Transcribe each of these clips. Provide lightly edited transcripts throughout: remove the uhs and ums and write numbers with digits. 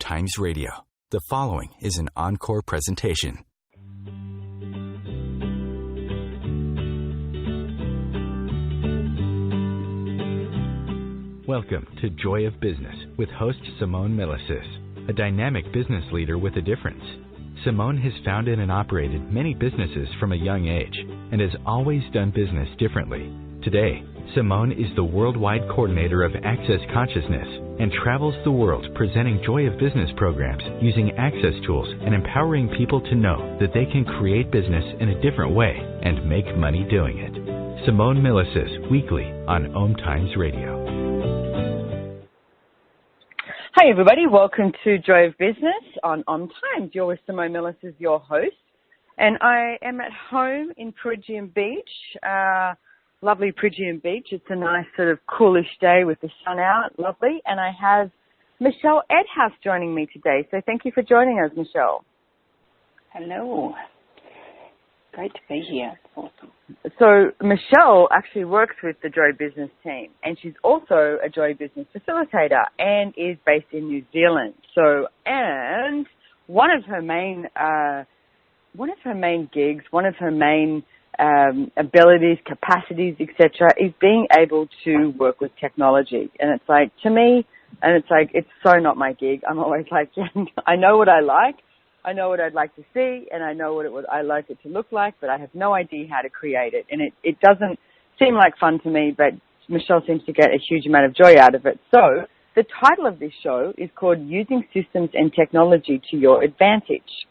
OMTimes Radio. The following is an encore presentation. Welcome to Joy of Business with host Simone Milasas, a dynamic business leader with a difference. Simone has founded and operated many businesses from a young age and has always done business differently. Today, Simone is the worldwide coordinator of Access Consciousness and travels the world presenting Joy of Business programs using access tools and empowering people to know that they can create business in a different way and make money doing it. Simone Milasas, weekly on OMTimes Radio. Hi everybody, welcome to Joy of Business on OMTimes. You're with Simone Milasas, your host, and I am at home in Peregian Beach. Lovely Peregian Beach. It's a nice sort of coolish day with the sun out. Lovely. And I have Michelle Edhouse joining me today. So thank you for joining us, Michelle. Hello. Great to be here. Awesome. So Michelle actually works with the Joy Business team, and she's also a Joy Business facilitator and is based in New Zealand. So, and one of her main gigs, one of her main abilities, capacities, etc., is being able to work with technology. And it's like, to me, and it's like, it's so not my gig. I'm always like, I know what I like, I know what I'd like to see, and I know what I like it to look like, but I have no idea how to create it. And it doesn't seem like fun to me, but Michelle seems to get a huge amount of joy out of it. So the title of this show is called Using Systems and Technology to Your Advantage.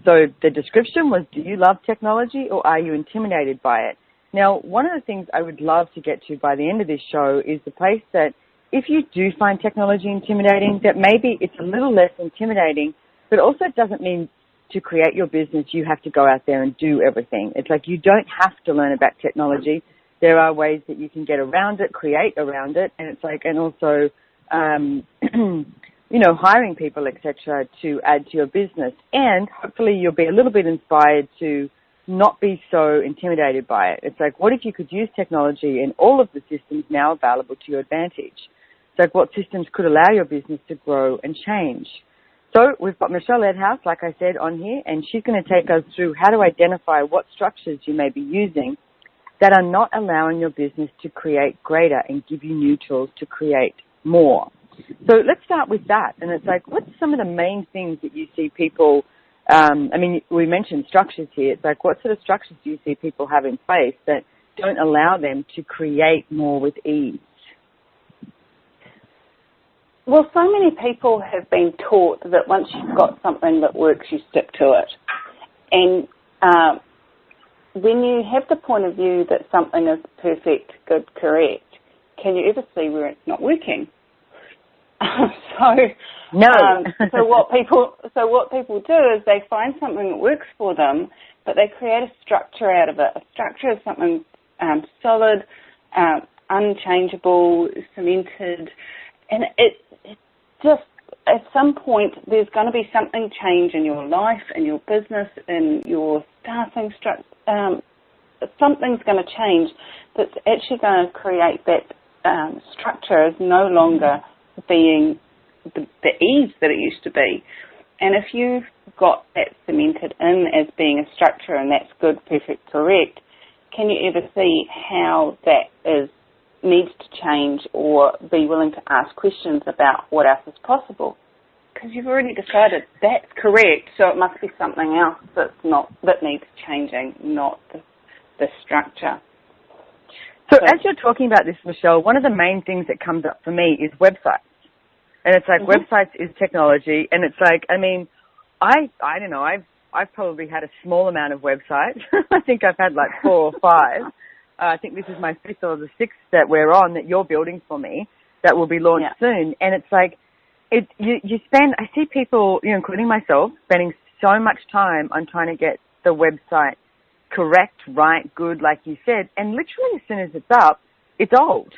So the description was, do you love technology or are you intimidated by it? Now, one of the things I would love to get to by the end of this show is the place that if you do find technology intimidating, that maybe it's a little less intimidating, but also it doesn't mean to create your business you have to go out there and do everything. It's like you don't have to learn about technology. There are ways that you can get around it, create around it, and it's like, and also hiring people, etc., to add to your business. And hopefully you'll be a little bit inspired to not be so intimidated by it. It's like, what if you could use technology and all of the systems now available to your advantage? It's like, what systems could allow your business to grow and change? So we've got Michelle Edhouse, like I said, on here, and she's going to take us through how to identify what structures you may be using that are not allowing your business to create greater and give you new tools to create more. So let's start with that. And it's like, what's some of the main things that you see people, we mentioned structures here. It's like, what sort of structures do you see people have in place that don't allow them to create more with ease? Well, so many people have been taught that once you've got something that works, you stick to it. And when you have the point of view that something is perfect, good, correct, can you ever see where it's not working? No. So what people do is they find something that works for them, but they create a structure out of it. A structure is something solid, unchangeable, cemented, and it just at some point there's going to be something change in your life, in your business, in your staffing structure. Something's going to change that's actually going to create that structure as no longer being the ease that it used to be. And if you've got that cemented in as being a structure and that's good, perfect, correct, can you ever see how that needs to change or be willing to ask questions about what else is possible? Because you've already decided that's correct, so it must be something else that needs changing, not the structure. So as you're talking about this, Michelle, one of the main things that comes up for me is websites. And it's like, websites is technology. And it's like, I don't know, I've probably had a small amount of websites. I think I've had like 4 or 5. I think this is my 5th or the 6th that we're on that you're building for me that will be launched soon. And it's like, I see people, including myself, spending so much time on trying to get the website correct, right, good, like you said. And literally as soon as it's up, it's old.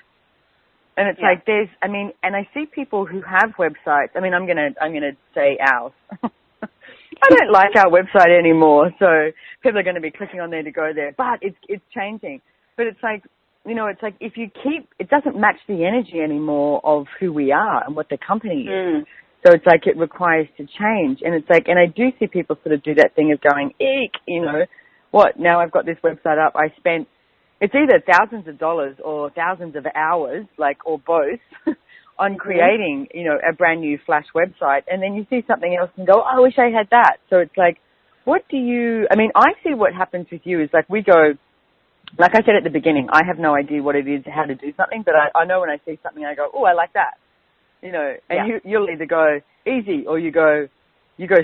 And it's like and I see people who have websites. I'm gonna say ours. I don't like our website anymore, so people are going to be clicking on there to go there. But it's changing. But it's like, it's like if you it doesn't match the energy anymore of who we are and what the company is. So it's like it requires to change. And it's like, and I do see people sort of do that thing of going, eek, you know, what, now I've got this website up, I spent, it's either thousands of dollars or thousands of hours, like, or both, on creating, you know, a brand new flash website. And then you see something else and go, oh, I wish I had that. So it's like, what do you, I mean, I see what happens with you is like we go, like I said at the beginning, I have no idea what it is, how to do something, but I know when I see something, I go, oh, I like that. You know, and you'll either go easy or you go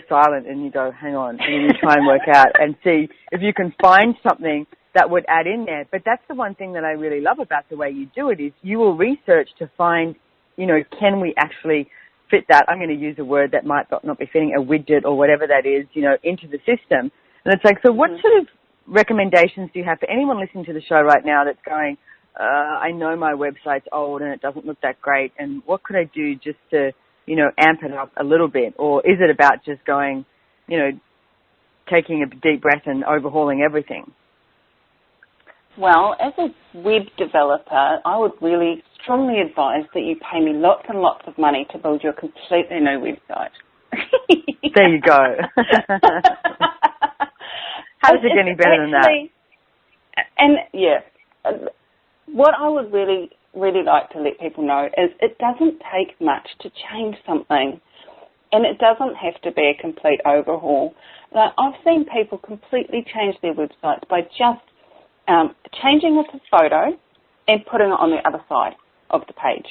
silent and you go, hang on, and then you try and work out and see if you can find something that would add in there. But that's the one thing that I really love about the way you do it is you will research to find, you know, can we actually fit that, I'm going to use a word that might not be fitting, a widget or whatever that is, you know, into the system. And it's like, so what sort of recommendations do you have for anyone listening to the show right now that's going, I know my website's old and it doesn't look that great, and what could I do just to, you know, amp it up a little bit? Or is it about just going, you know, taking a deep breath and overhauling everything? Well, as a web developer, I would really strongly advise that you pay me lots and lots of money to build your completely new website. There you go. How does it get any better than that? And, yeah, what I would really, really like to let people know is it doesn't take much to change something, and it doesn't have to be a complete overhaul. Like, I've seen people completely change their websites by just changing it to photo and putting it on the other side of the page.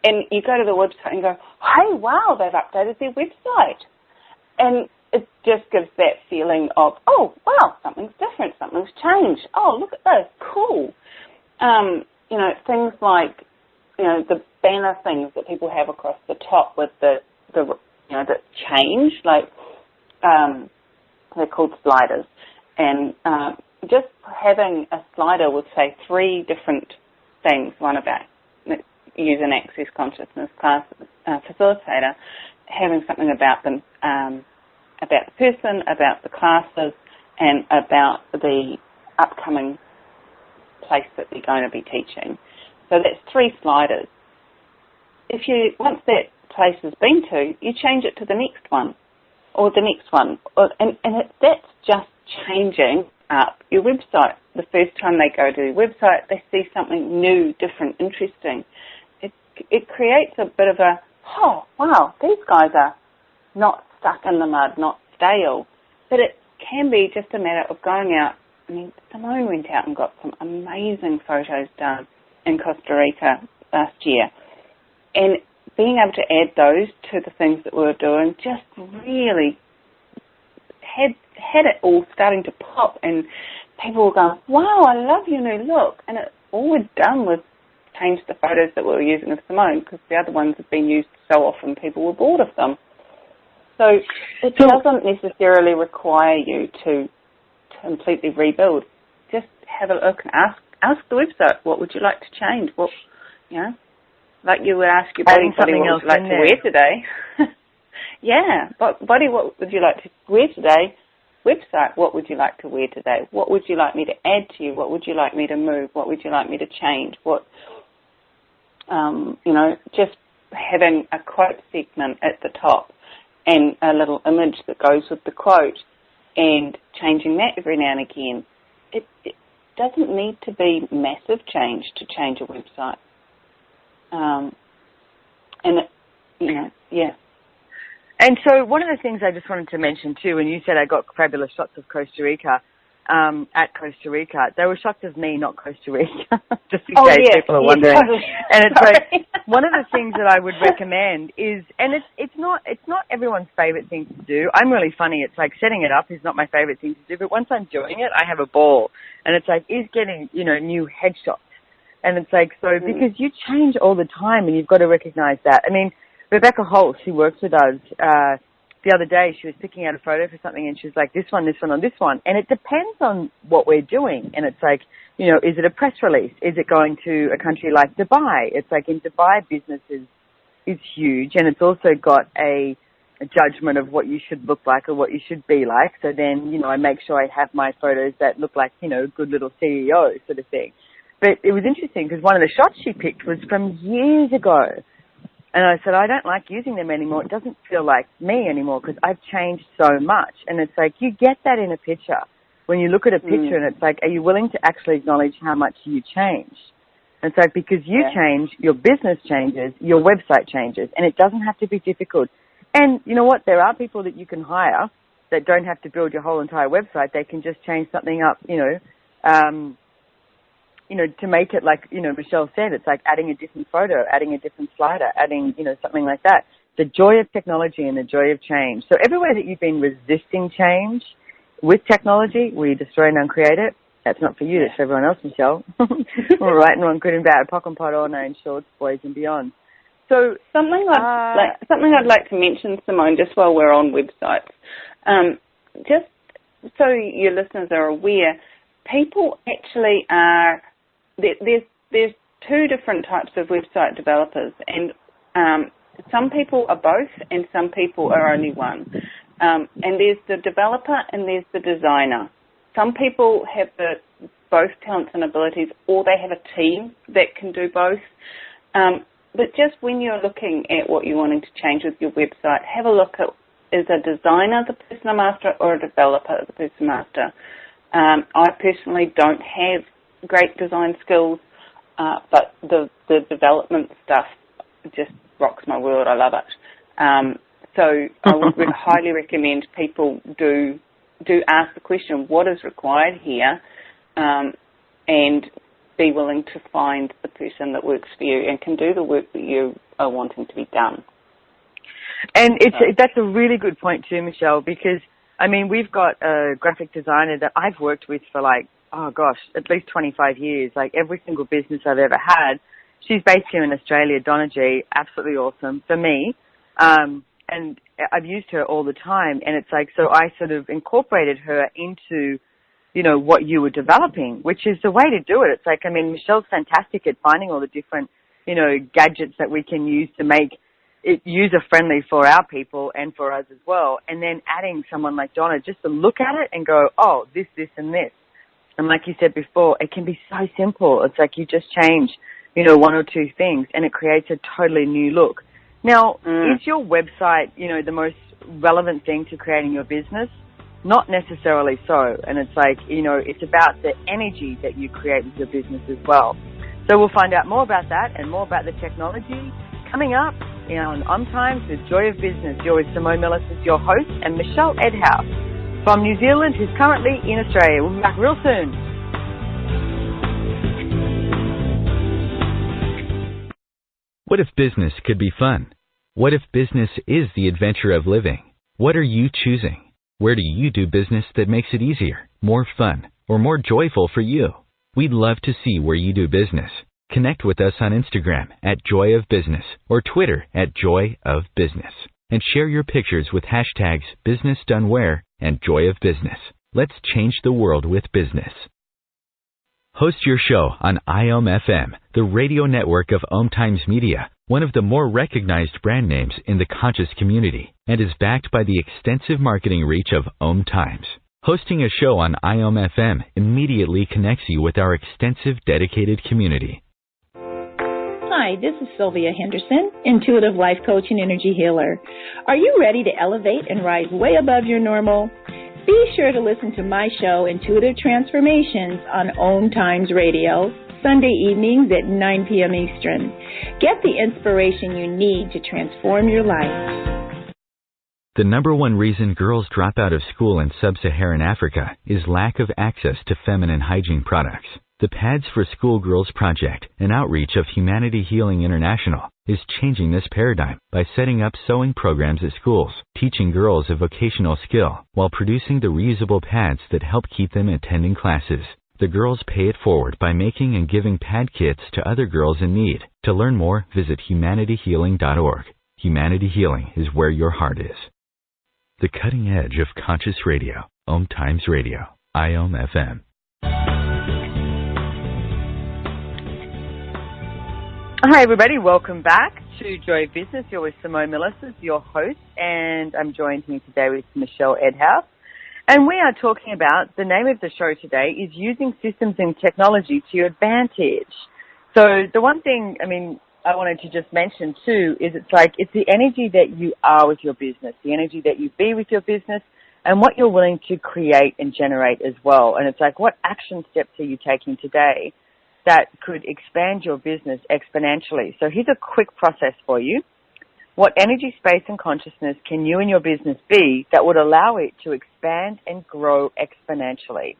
And you go to the website and go, hey, wow, they've updated their website. And it just gives that feeling of, oh, wow, something's different, something's changed. Oh, look at this, cool. You know, things like, you know, the banner things that people have across the top with the you know, that change, like, they're called sliders. And just having a slider with, say, 3 different things, one about user and access consciousness class, facilitator, having something about them, about the person, about the classes, and about the upcoming place that they're going to be teaching. So that's 3 sliders. If you, once that place has been to, you change it to the next one, or the next one, that's just changing up your website. The first time they go to your website, they see something new, different, interesting. It creates a bit of a, oh, wow, these guys are not stuck in the mud, not stale. But it can be just a matter of going out. I mean, Simone went out and got some amazing photos done in Costa Rica last year. And being able to add those to the things that we were doing just really had it all starting to pop, and people were going, wow, I love your new look. And all we'd done was change the photos that we were using of Simone, because the other ones have been used so often people were bored of them. So it doesn't necessarily require you to completely rebuild. Just have a look and ask the website, what would you like to change? What, you know, like you would ask your body, what would you like to wear today? Yeah, body, what would you like to wear today? Website, what would you like to wear today? What would you like me to add to you? What would you like me to move? What would you like me to change? What, you know, just having a quote segment at the top and a little image that goes with the quote and changing that every now and again. It doesn't need to be massive change to change a website. You know, yeah. And so one of the things I just wanted to mention too, and you said I got fabulous shots of Costa Rica, at Costa Rica. They were shots of me, not Costa Rica, just in case people are wondering. Totally. And it's like, one of the things that I would recommend is, and it's not everyone's favorite thing to do. I'm really funny. It's like setting it up is not my favorite thing to do, but once I'm doing it, I have a ball. And it's like, is getting, you know, new headshots. And it's like, so because you change all the time and you've got to recognize that. I mean, Rebecca Holt, who works with us, the other day she was picking out a photo for something and she was like, this one, or this one. And it depends on what we're doing. And it's like, you know, is it a press release? Is it going to a country like Dubai? It's like in Dubai, business is huge, and it's also got a judgment of what you should look like or what you should be like. So then, you know, I make sure I have my photos that look like, you know, good little CEO sort of thing. But it was interesting because one of the shots she picked was from years ago. And I said, I don't like using them anymore. It doesn't feel like me anymore because I've changed so much. And it's like, you get that in a picture. When you look at a picture and it's like, are you willing to actually acknowledge how much you changed? And so because you change, your business changes, your website changes, and it doesn't have to be difficult. And you know what? There are people that you can hire that don't have to build your whole entire website. They can just change something up, to make it like, Michelle said, it's like adding a different photo, adding a different slider, adding, something like that. The joy of technology and the joy of change. So everywhere that you've been resisting change with technology, where you destroy and uncreate it, that's not for you, that's for everyone else, Michelle. All right, and wrong, good and bad, pock and pot, all nine shorts, boys and beyond. So something I'd like to mention, Simone, just while we're on websites, just so your listeners are aware, people actually are there's two different types of website developers, and some people are both, and some people are only one. And there's the developer and there's the designer. Some people have both talents and abilities, or they have a team that can do both. But just when you're looking at what you're wanting to change with your website, have a look at, is a designer the person master or a developer the person master? I personally don't have great design skills, but the development stuff just rocks my world. I love it. So I would highly recommend people do ask the question, what is required here, and be willing to find the person that works for you and can do the work that you are wanting to be done. And that's a really good point too, Michelle, because, we've got a graphic designer that I've worked with for at least 25 years, like every single business I've ever had. She's based here in Australia, Donna G, absolutely awesome for me. And I've used her all the time, and it's like, so I sort of incorporated her into, what you were developing, which is the way to do it. It's like, Michelle's fantastic at finding all the different, gadgets that we can use to make it user-friendly for our people and for us as well, and then adding someone like Donna just to look at it and go, oh, this, and this. And like you said before, it can be so simple. It's like you just change, one or two things, and it creates a totally new look. Now, is your website, the most relevant thing to creating your business? Not necessarily so. And it's like, it's about the energy that you create with your business as well. So we'll find out more about that and more about the technology coming up on OMTimes with Joy of Business. You're with Simone Milasas, your host, and Michelle Edhouse from New Zealand, who's currently in Australia. We'll be back real soon. What if business could be fun? What if business is the adventure of living? What are you choosing? Where do you do business that makes it easier, more fun, or more joyful for you? We'd love to see where you do business. Connect with us on Instagram at Joy of Business or Twitter at Joy of Business, and share your pictures with hashtags BusinessDoneWhere and Joy of Business. Let's change the world with business. Host your show on IOM-FM, the radio network of OMTimes Media, one of the more recognized brand names in the conscious community, and is backed by the extensive marketing reach of OMTimes. Hosting a show on IOM-FM immediately connects you with our extensive dedicated community. Hi, this is Sylvia Henderson, intuitive life coach and energy healer. Are you ready to elevate and rise way above your normal? Be sure to listen to my show, Intuitive Transformations, on OMTimes Radio, Sunday evenings at 9 p.m. Eastern. Get the inspiration you need to transform your life. The number one reason girls drop out of school in sub-Saharan Africa is lack of access to feminine hygiene products. The Pads for Schoolgirls Project, an outreach of Humanity Healing International, is changing this paradigm by setting up sewing programs at schools, teaching girls a vocational skill, while producing the reusable pads that help keep them attending classes. The girls pay it forward by making and giving pad kits to other girls in need. To learn more, visit humanityhealing.org. Humanity Healing is where your heart is. The cutting edge of conscious radio, OMTimes Radio, IOM-FM. Hi, everybody. Welcome back to Joy of Business. You're with Simone Milasas, your host, and I'm joined here today with Michelle Edhouse. And we are talking about, the name of the show today is Using Systems and Technology to Your Advantage. So the one thing, I wanted to just mention too is it's the energy that you are with your business, the energy that you be with your business, and what you're willing to create and generate as well. And it's like, what action steps are you taking today that could expand your business exponentially? So here's a quick process for you. What energy, space, and consciousness can you and your business be that would allow it to expand and grow exponentially?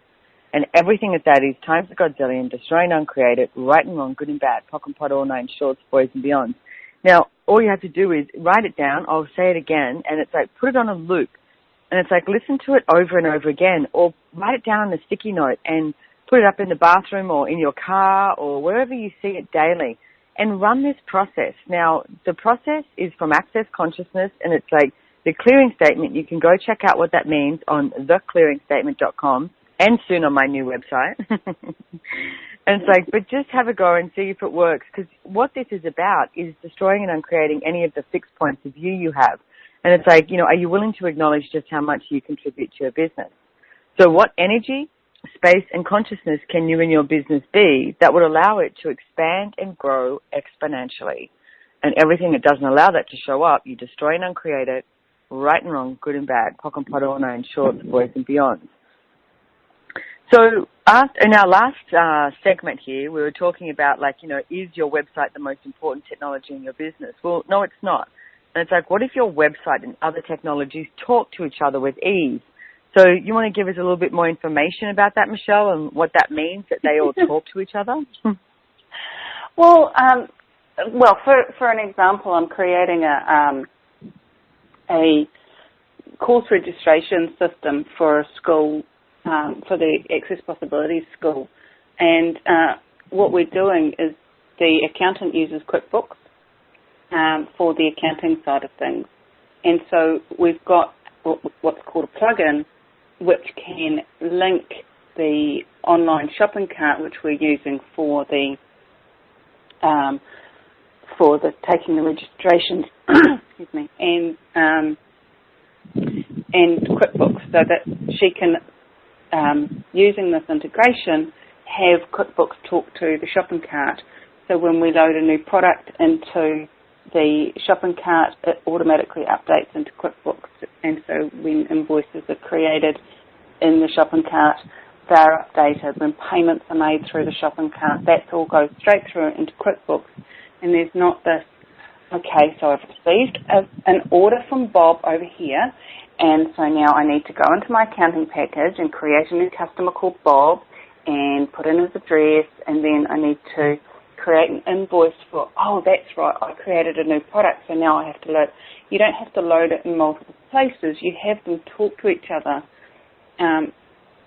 And everything of that is times a godzillion, destroying uncreated, right and wrong, good and bad, pock and pot, all nine shorts, boys and beyonds. Now, all you have to do is write it down. I'll say it again, and it's like put it on a loop. And it's like listen to it over and over again, or write it down on a sticky note and put it up in the bathroom or in your car or wherever you see it daily. And run this process. Now, the process is from Access Consciousness, and it's like the clearing statement. You can go check out what that means on theclearingstatement.com and soon on my new website. And it's like, but just have a go and see if it works, because what this is about is destroying and uncreating any of the fixed points of view you have. And it's like, are you willing to acknowledge just how much you contribute to your business? So what energy, space, and consciousness can you and your business be that would allow it to expand and grow exponentially? And everything that doesn't allow that to show up, you destroy and uncreate it, right and wrong, good and bad, pock and pot, all nine shorts, boys and beyonds. So in our last segment here, we were talking about, is your website the most important technology in your business? Well, no, it's not. And it's like, what if your website and other technologies talk to each other with ease? So you want to give us a little bit more information about that, Michelle, and what that means, that they all talk to each other? Well, for an example, I'm creating a course registration system for a school, for the Access Possibilities School. And what we're doing is the accountant uses QuickBooks for the accounting side of things. And so we've got what's called a plugin, which can link the online shopping cart, which we're using for the taking the registrations, excuse me, and QuickBooks, so that she can, using this integration, have QuickBooks talk to the shopping cart. So when we load a new product into the shopping cart, it automatically updates into QuickBooks, and so when invoices are created in the shopping cart, they're updated. When payments are made through the shopping cart, that all goes straight through into QuickBooks, and there's not this, okay, so I've received an order from Bob over here, and so now I need to go into my accounting package and create a new customer called Bob and put in his address, and then I need to create an invoice for, oh, that's right, I created a new product, so now I have to load. You don't have to load it in multiple places. You have them talk to each other.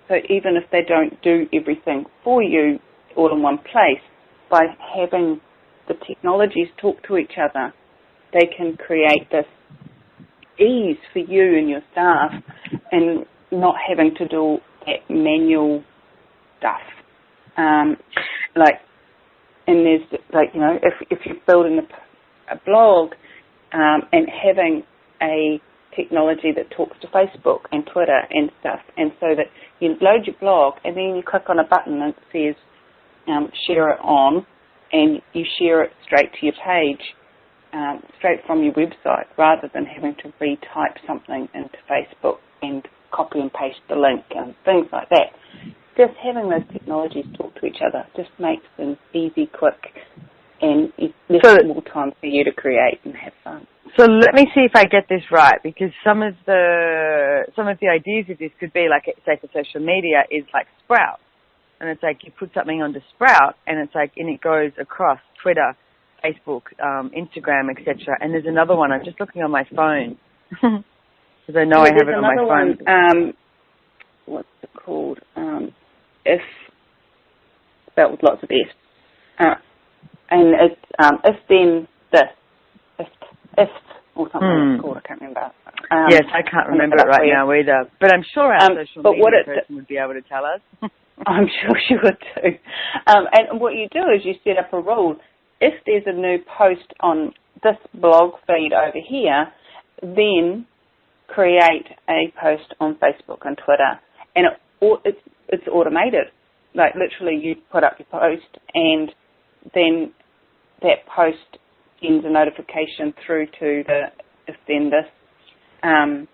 So even if they don't do everything for you all in one place, by having the technologies talk to each other, they can create this ease for you and your staff and not having to do that manual stuff. And there's, if you're building a blog and having a technology that talks to Facebook and Twitter and stuff, and so that you load your blog and then you click on a button and it says share it on, and you share it straight to your page, straight from your website, rather than having to retype something into Facebook and copy and paste the link and things like that. Just having those technologies talk to each other just makes them easy, quick, and less more time for you to create and have fun. So let me see if I get this right, because some of the ideas of this could be like, say, for social media is like Sprout, and it's like you put something onto Sprout, and it's like, and it goes across Twitter, Facebook, Instagram, etc. And there's another one. I'm just looking on my phone because I know I have it on my phone. One, what's it called? If spelled with lots of S, and it's if then this, if or something it's called. I can't remember. Yes, I can't remember it right now either. But I'm sure our social media person would be able to tell us. I'm sure she would too. And what you do is you set up a rule. If there's a new post on this blog feed over here, then create a post on Facebook and Twitter, and it's automated. Like literally, you put up your post, and then that post sends a notification through to the if then this, and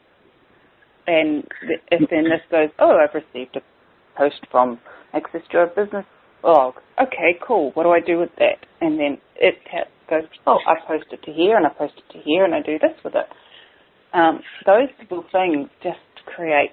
if then this goes, oh, I've received a post from Access Your Business blog. Okay, cool. What do I do with that? And then it goes, oh, I post it to here, and I post it to here, and I do this with it. Those little things just create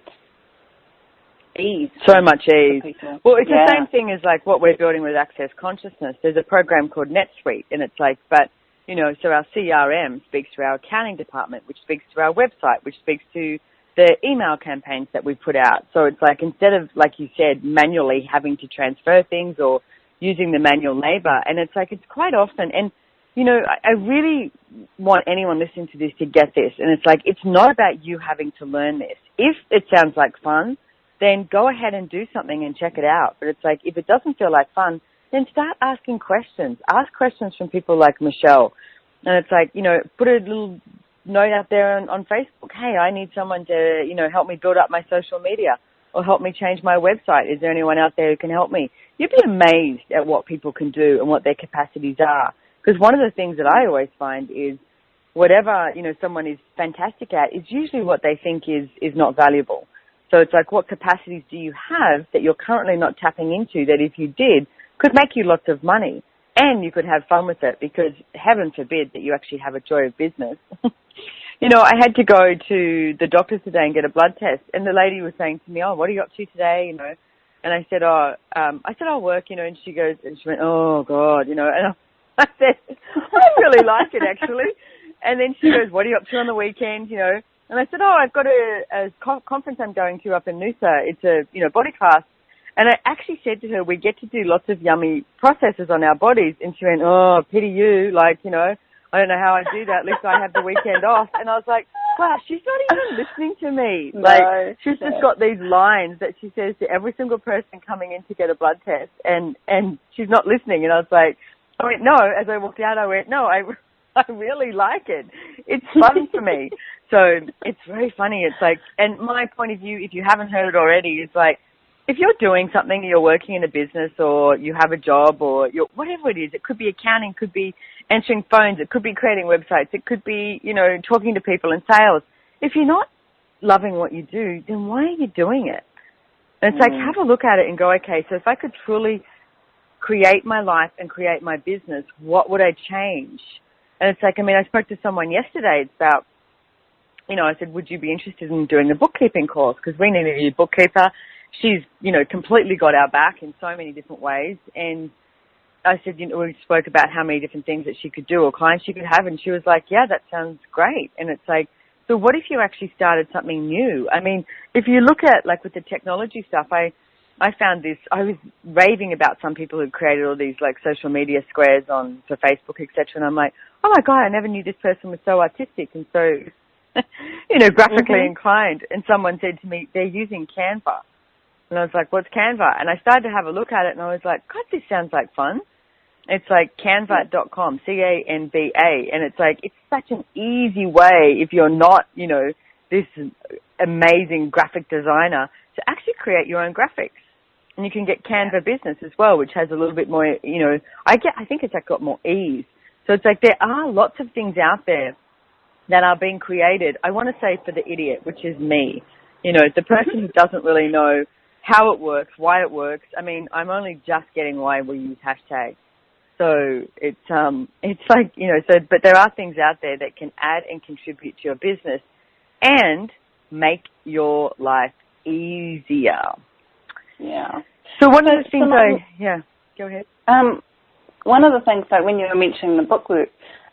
ease. So much ease. Well, it's the same thing as like what we're building with Access Consciousness. There's a program called NetSuite, and it's like, but, you know, so our CRM speaks to our accounting department, which speaks to our website, which speaks to the email campaigns that we put out. So it's like, instead of, like you said, manually having to transfer things or using the manual labor, and it's like, it's quite often, and, you know, I really want anyone listening to this to get this, and it's like, it's not about you having to learn this. If it sounds like fun, then go ahead and do something and check it out. But it's like, if it doesn't feel like fun, then start asking questions. Ask questions from people like Michelle. And it's like, you know, put a little note out there on Facebook. Hey, I need someone to, you know, help me build up my social media or help me change my website. Is there anyone out there who can help me? You'd be amazed at what people can do and what their capacities are. Because one of the things that I always find is whatever, you know, someone is fantastic at is usually what they think is not valuable. So it's like, what capacities do you have that you're currently not tapping into that if you did could make you lots of money and you could have fun with it, because heaven forbid that you actually have a joy of business. You know, I had to go to the doctor today and get a blood test, and the lady was saying to me, oh, what are you up to today, you know? And I said, I'll work, you know, and she goes, and she went, oh, God, you know, and I said, I really like it, actually. And then she goes, what are you up to on the weekend, you know? And I said, oh, I've got a conference I'm going to up in Noosa. It's a, you know, body class. And I actually said to her, we get to do lots of yummy processes on our bodies. And she went, oh, pity you. Like, you know, I don't know how I do that. At least I have the weekend off. And I was like, wow, she's not even listening to me. Like, she's just got these lines that she says to every single person coming in to get a blood test. And she's not listening. And I was like, I went, no. As I walked out, I went, no, I really like it. It's fun for me. So it's very funny. It's like, and my point of view, if you haven't heard it already, is like, if you're doing something, you're working in a business or you have a job or you're, whatever it is, it could be accounting, could be answering phones, it could be creating websites, it could be, you know, talking to people in sales. If you're not loving what you do, then why are you doing it? And it's like, have a look at it and go, okay, so if I could truly create my life and create my business, what would I change? And it's like, I mean, I spoke to someone yesterday. It's about, you know, I said, would you be interested in doing a bookkeeping course? Because we need a new bookkeeper. She's, you know, completely got our back in so many different ways. And I said, you know, we spoke about how many different things that she could do or clients she could have. And she was like, yeah, that sounds great. And it's like, so what if you actually started something new? I mean, if you look at, like, with the technology stuff, I found this, I was raving about some people who created all these, like, social media squares for Facebook, et cetera. And I'm like, oh, my God, I never knew this person was so artistic and so, you know, graphically inclined. And someone said to me, they're using Canva. And I was like, what's Canva? And I started to have a look at it, and I was like, God, this sounds like fun. It's like canva.com, C-A-N-V-A. And it's like, it's such an easy way, if you're not, you know, this amazing graphic designer, to actually create your own graphics. And you can get Canva Business as well, which has a little bit more, you know, I think it's like got more ease. So it's like there are lots of things out there that are being created. I want to say for the idiot, which is me, you know, the person who doesn't really know how it works, why it works. I mean, I'm only just getting why we use hashtags. So it's like, you know, so, but there are things out there that can add and contribute to your business and make your life easier. Yeah. So one of the things go ahead. One of the things, like when you were mentioning the bookwork,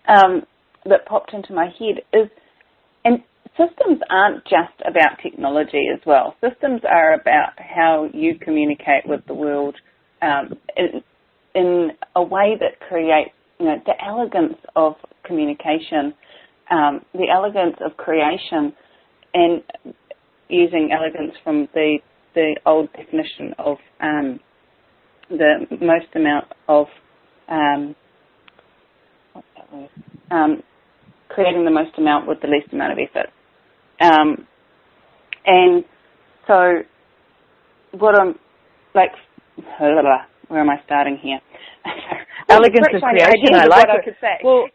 that popped into my head is, and systems aren't just about technology as well. Systems are about how you communicate with the world in a way that creates, you know, the elegance of communication, the elegance of creation, and using elegance from the old definition of the most amount of creating the most amount with the least amount of effort. And so what I'm like, where am I starting here? elegance of creation. I like what I could say. Well,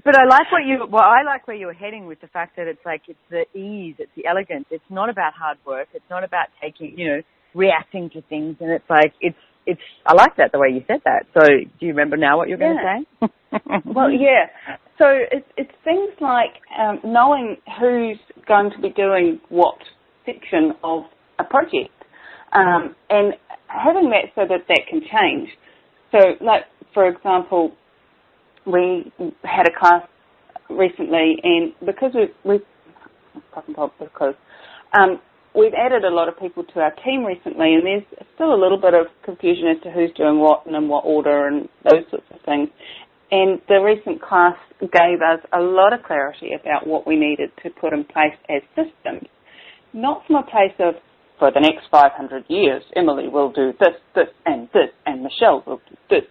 but I like I like where you were heading with the fact that it's like, it's the ease, it's the elegance. It's not about hard work. It's not about reacting to things. And it's like, I like that, the way you said that. So do you remember now what you're going to say? Well, yeah. So it's things like knowing who's going to be doing what section of a project, and having that so that can change. So, like, for example, we had a class recently, and because we've added a lot of people to our team recently, and there's still a little bit of confusion as to who's doing what and in what order and those sorts of things. And the recent class gave us a lot of clarity about what we needed to put in place as systems, not from a place of, for the next 500 years, Emily will do this, and Michelle will do this,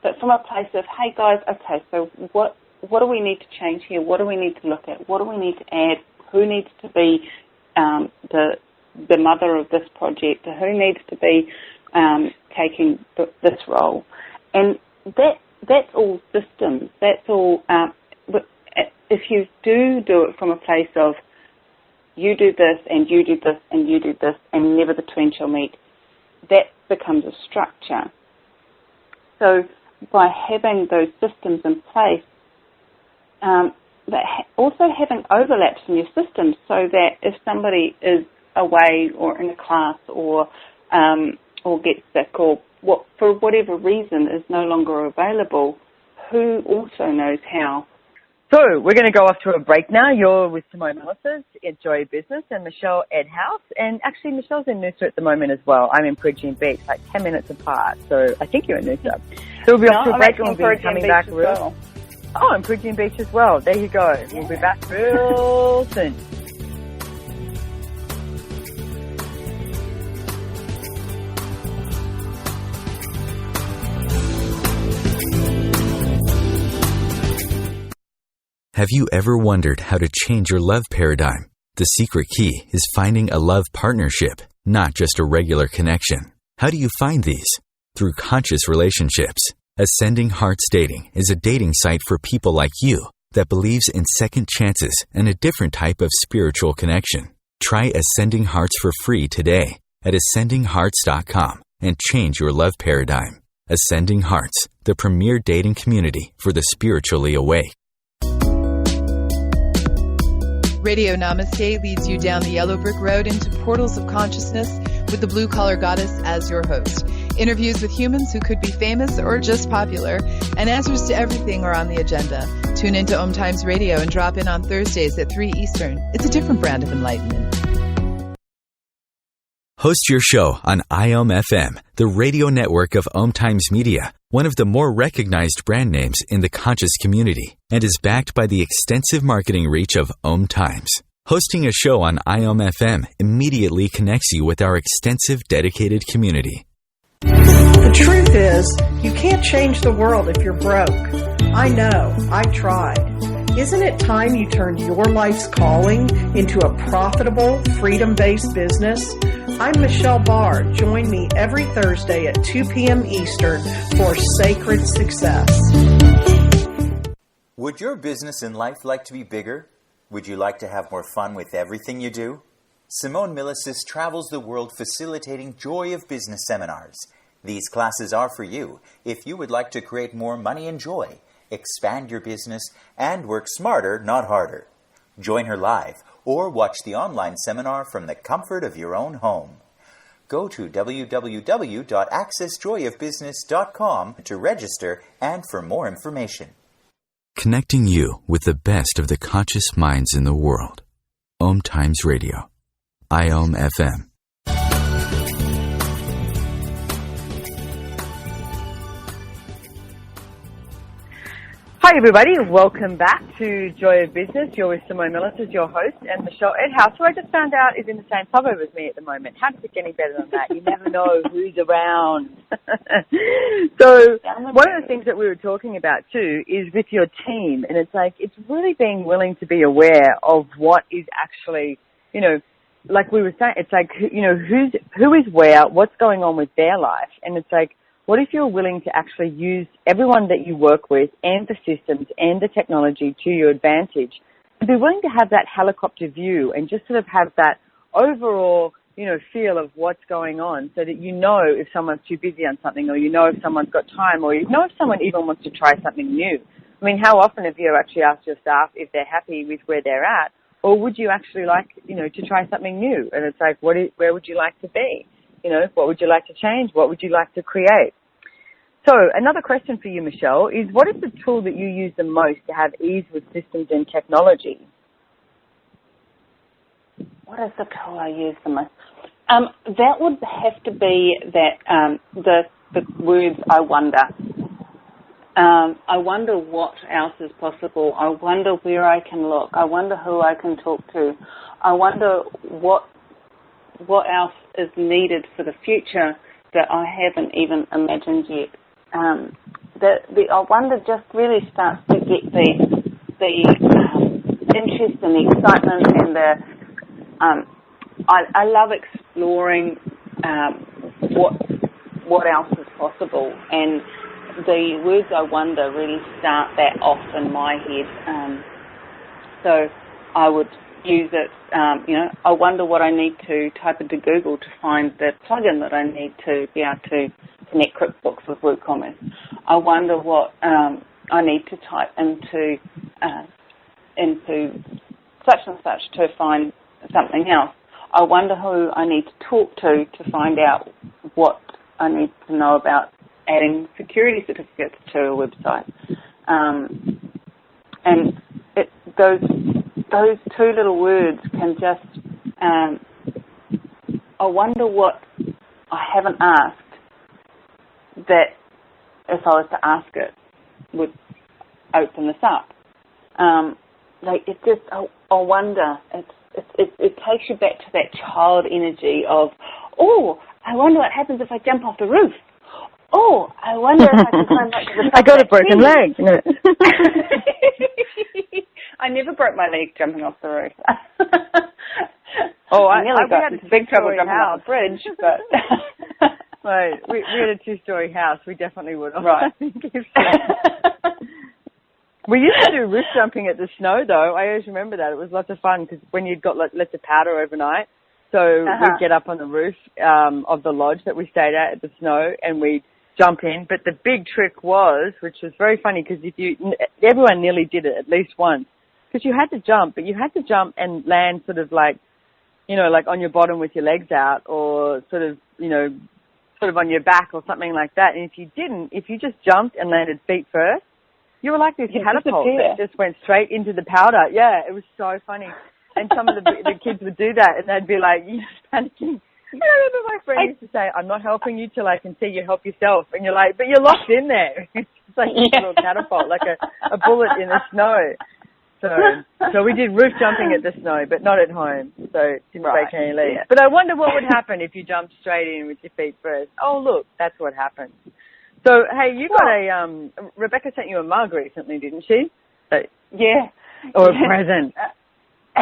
but from a place of, hey guys, okay, so what do we need to change here? What do we need to look at? What do we need to add? Who needs to be the mother of this project? Who needs to be taking this role? And that's all systems. That's all. If you do it from a place of, you do this and you do this and you do this and never the twain shall meet, that becomes a structure. So by having those systems in place, also having overlaps in your systems, so that if somebody is away or in a class or gets sick or for whatever reason is no longer available, who also knows how. So we're going to go off to a break now. You're with Simone Milasas at Joy of Business and Michelle Edhouse. And actually, Michelle's in Noosa at the moment as well. I'm in Bridging Beach, like 10 minutes apart. So I think you're in Noosa. So we'll be off to a break and we'll be coming back real. Oh, I'm Bridging Beach as well. There you go. Yeah. We'll be back real soon. Have you ever wondered how to change your love paradigm? The secret key is finding a love partnership, not just a regular connection. How do you find these? Through conscious relationships. Ascending Hearts Dating is a dating site for people like you that believes in second chances and a different type of spiritual connection. Try Ascending Hearts for free today at ascendinghearts.com and change your love paradigm. Ascending Hearts, the premier dating community for the spiritually awake. Radio Namaste leads you down the yellow brick road into portals of consciousness with the blue-collar goddess as your host. Interviews with humans who could be famous or just popular, and answers to everything are on the agenda. Tune into OMTimes Radio and drop in on Thursdays at 3 Eastern. It's a different brand of enlightenment. Host your show on IOM-FM, the radio network of OMTimes Media, one of the more recognized brand names in the conscious community, and is backed by the extensive marketing reach of OMTimes. Hosting a show on IOM-FM immediately connects you with our extensive dedicated community. The truth is, you can't change the world if you're broke. I know, I tried. Isn't it time you turned your life's calling into a profitable, freedom-based business? I'm Michelle Barr. Join me every Thursday at 2 p.m. Eastern for Sacred Success. Would your business and life like to be bigger? Would you like to have more fun with everything you do? Simone Milasas travels the world facilitating Joy of Business seminars. These classes are for you if you would like to create more money and joy, expand your business, and work smarter, not harder. Join her live or watch the online seminar from the comfort of your own home. Go to www.accessjoyofbusiness.com to register and for more information. Connecting you with the best of the conscious minds in the world. OMTimes Radio. IOM-FM. Hi everybody, welcome back to Joy of Business. You're with Simone Milasas, your host, and Michelle Edhouse, who I just found out is in the same suburb as me at the moment. How does it get any better than that? You never know who's around. So one of the things that we were talking about too is with your team, and it's like, it's really being willing to be aware of what is actually, like we were saying, it's like, who is where, what's going on with their life, and it's like, what if you're willing to actually use everyone that you work with and the systems and the technology to your advantage, and be willing to have that helicopter view and just sort of have that overall, feel of what's going on, so that you know if someone's too busy on something, or you know if someone's got time, or you know if someone even wants to try something new. I mean, how often have you actually asked your staff if they're happy with where they're at, or would you actually like, to try something new? And it's like, where would you like to be? What would you like to change? What would you like to create? So another question for you, Michelle, is what is the tool that you use the most to have ease with systems and technology? What is the tool I use the most? That would have to be that the words I wonder. I wonder what else is possible. I wonder where I can look. I wonder who I can talk to. I wonder what else is needed for the future that I haven't even imagined yet. The I wonder just really starts to get the interest and the excitement and the I love exploring what else is possible, and the words I wonder really start that off in my head. So I would use it, I wonder what I need to type into Google to find the plugin that I need to be able to connect QuickBooks with WooCommerce. I wonder what I need to type into such and such to find something else. I wonder who I need to talk to find out what I need to know about adding security certificates to a website. And those two little words can just, I wonder what I haven't asked that if I was to ask it would open this up. It's just, I wonder, it takes you back to that child energy of, oh, I wonder what happens if I jump off the roof. Oh, I wonder if I can climb back to the top. I got a broken leg. I never broke my leg jumping off the roof. I nearly got into big trouble jumping off the bridge, but... Right, we had a 2-story house. We definitely would have. Right. We used to do roof jumping at the snow, though. I always remember that. It was lots of fun because when you'd got lots of powder overnight, so we'd get up on the roof of the lodge that we stayed at the snow, and we'd jump in. But the big trick was, which was very funny, because everyone nearly did it at least once, because you had to jump, but you had to jump and land sort of like on your bottom with your legs out, or sort of on your back or something like that. And if you just jumped and landed feet first, you were like this catapult that just went straight into the powder. Yeah, it was so funny. And some of the kids would do that, and they'd be like, panicking. I remember my friend used to say, I'm not helping you till I can see you help yourself. And you're like, but you're locked in there. It's like a little catapult, like a bullet in the snow. So we did roof jumping at the snow, but not at home. So it didn't break any legs. Yeah. But I wonder what would happen if you jumped straight in with your feet first. Oh, look, that's what happened. So, hey, you got Rebecca sent you a mug recently, didn't she? Yeah. Or a present. A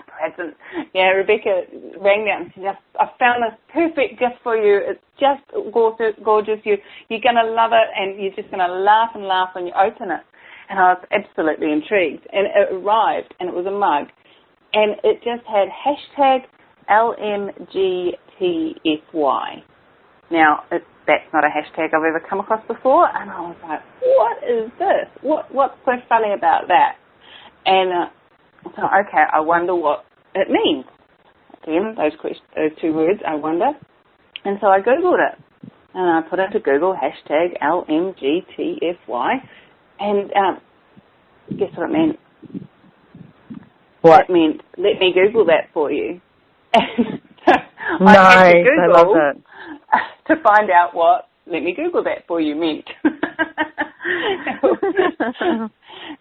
present. Yeah, Rebecca rang me up and said, I found this perfect gift for you. It's just gorgeous. You're going to love it, and you're just going to laugh and laugh when you open it. And I was absolutely intrigued. And it arrived, and it was a mug. And it just had #LMGTFY. Now, that's not a hashtag I've ever come across before. And I was like, what is this? What's so funny about that? And so, okay, I wonder what it means. Again, those two words, I wonder. And so I Googled it. And I put into Google #LMGTFY. And guess what it meant? What? It meant, let me Google that for you. And so nice. I had to Google I love that. to find out what let me Google that for you meant.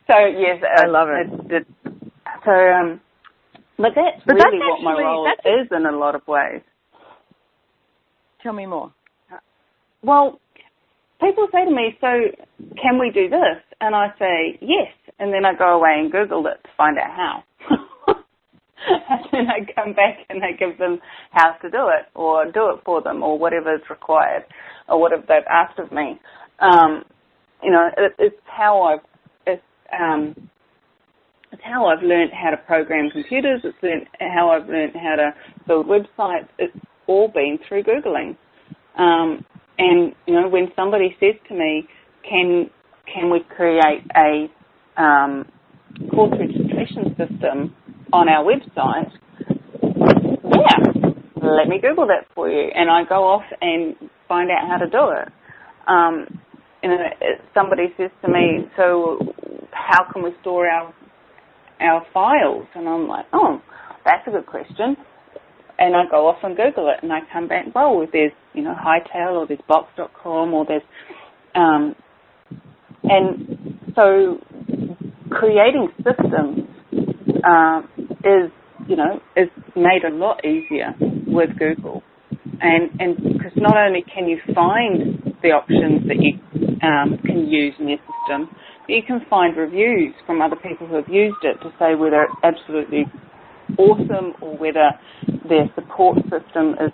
So, yes. I love it. But that's really what my role is in a lot of ways. Tell me more. Well, people say to me, so can we do this? And I say, yes. And then I go away and Google it to find out how. and then I come back and I give them how to do it, or do it for them, or whatever is required, or whatever they've asked of me. It's how I've learned how to program computers. It's how I've learned how to build websites. It's all been through Googling. And when somebody says to me, can we create a course registration system on our website? Yeah, let me Google that for you. And I go off and find out how to do it. Somebody says to me, so how can we store our files? And I'm like, oh, that's a good question. And I go off and Google it, and I come back, well, there's, Hightail, or there's Box.com, or there's, and so creating systems is made a lot easier with Google. And because not only can you find the options that you can use in your system, but you can find reviews from other people who have used it to say whether it's absolutely awesome or whether their support system is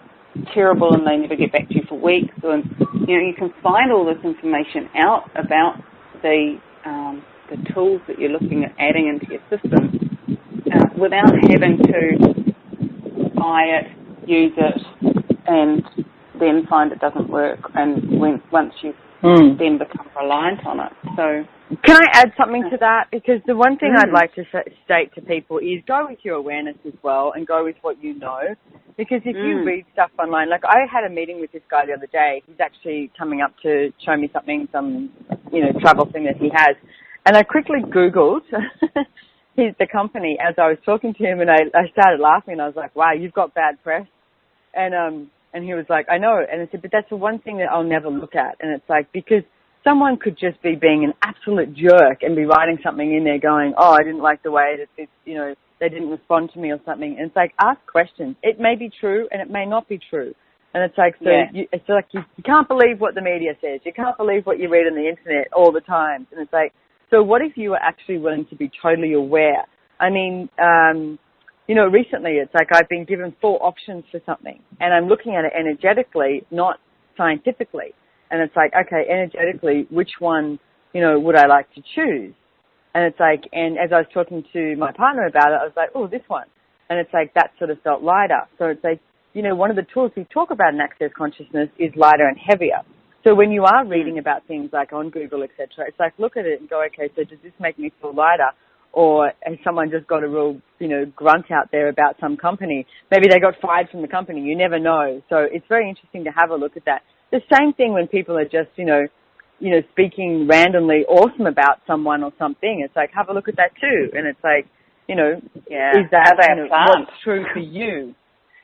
terrible and they never get back to you for weeks. And you can find all this information out about the tools that you're looking at adding into your system without having to buy it, use it, and then find it doesn't work. And once you then become reliant on it. So. Can I add something to that? Because the one thing I'd like to state to people is go with your awareness as well, and go with what you know. Because if you read stuff online, like I had a meeting with this guy the other day. He's actually coming up to show me something, some travel thing that he has. And I quickly Googled the company as I was talking to him, and I started laughing, and I was like, wow, you've got bad press. And he was like, I know. And I said, but that's the one thing that I'll never look at. And it's like, because someone could just be being an absolute jerk and be writing something in there going, oh, I didn't like the way that this, they didn't respond to me or something. And it's like, ask questions. It may be true and it may not be true. And it's like, it's like you can't believe what the media says. You can't believe what you read on the internet all the time. And it's like, so what if you were actually willing to be totally aware? I mean, recently it's like I've been given 4 options for something and I'm looking at it energetically, not scientifically. And it's like, okay, energetically, which one, would I like to choose? And it's like, and as I was talking to my partner about it, I was like, oh, this one. And it's like, that sort of felt lighter. So it's like, one of the tools we talk about in Access Consciousness is lighter and heavier. So when you are reading about things like on Google, etc., it's like, look at it and go, okay, so does this make me feel lighter? Or has someone just got a real, grunt out there about some company? Maybe they got fired from the company. You never know. So it's very interesting to have a look at that. The same thing when people are just, speaking randomly awesome about someone or something. It's like, have a look at that too. And it's like, is that what's true for you?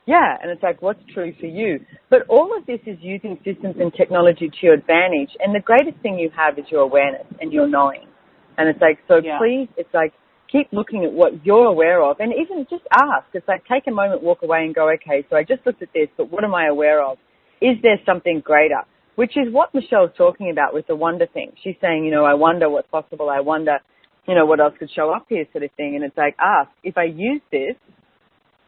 Yeah, and it's like, what's true for you? But all of this is using systems and technology to your advantage. And the greatest thing you have is your awareness and your knowing. And it's like, please, it's like, keep looking at what you're aware of. And even just ask. It's like, take a moment, walk away and go, okay, so I just looked at this, but what am I aware of? Is there something greater? Which is what Michelle's talking about with the wonder thing. She's saying, I wonder what's possible. I wonder, what else could show up here sort of thing. And it's like, ask, if I use this,